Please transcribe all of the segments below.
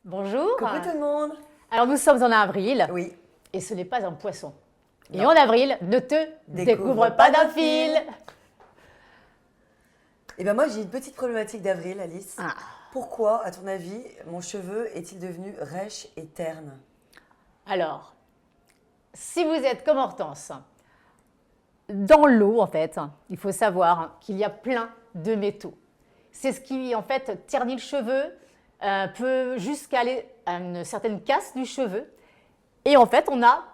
Bonjour. Coucou tout le monde. Alors nous sommes en avril Oui. et ce n'est pas un poisson. Et Non. en avril, ne te découvre pas d'un fil. Eh bien moi j'ai une petite problématique d'avril, Alice. Ah. Pourquoi, à ton avis, mon cheveu est-il devenu rêche et terne? Alors, si vous êtes comme Hortense, dans l'eau en fait, il faut savoir qu'il y a plein de métaux. C'est ce qui en fait ternit le cheveu, peut jusqu'à aller à une certaine casse du cheveu. Et en fait, on a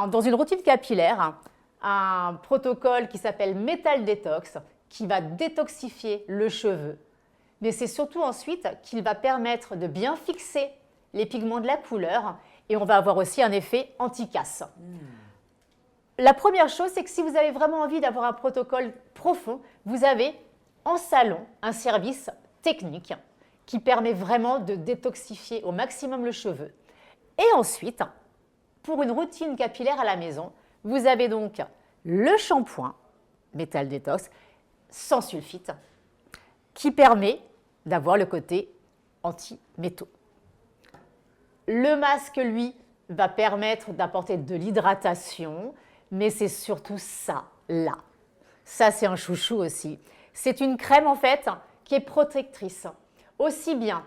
dans une routine capillaire un protocole qui s'appelle Metal Detox qui va détoxifier le cheveu. Mais c'est surtout ensuite qu'il va permettre de bien fixer les pigments de la couleur et on va avoir aussi un effet anti-casse. La première chose, c'est que si vous avez vraiment envie d'avoir un protocole profond, vous avez en salon un service technique qui permet vraiment de détoxifier au maximum le cheveu. Et ensuite, pour une routine capillaire à la maison, vous avez donc le shampoing Metal Detox sans sulfite qui permet d'avoir le côté anti-métaux. Le masque, lui, va permettre d'apporter de l'hydratation, mais c'est surtout ça, là. Ça, c'est un chouchou aussi. C'est une crème, en fait, qui est protectrice, aussi bien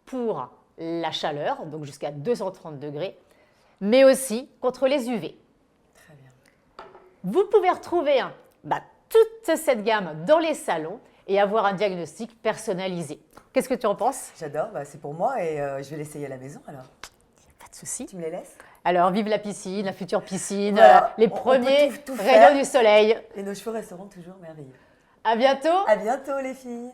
pour la chaleur, donc jusqu'à 230 degrés, mais aussi contre les UV. Très bien. Vous pouvez retrouver toute cette gamme dans les salons et avoir un diagnostic personnalisé. Qu'est-ce que tu en penses? J'adore, c'est pour moi et je vais l'essayer à la maison alors. Pas de souci. Tu me les laisses? Alors, vive la piscine, la future piscine, Voilà, les on peut premiers tout rayons faire. du soleil. Et nos cheveux resteront toujours merveilleux. À bientôt. À bientôt les filles.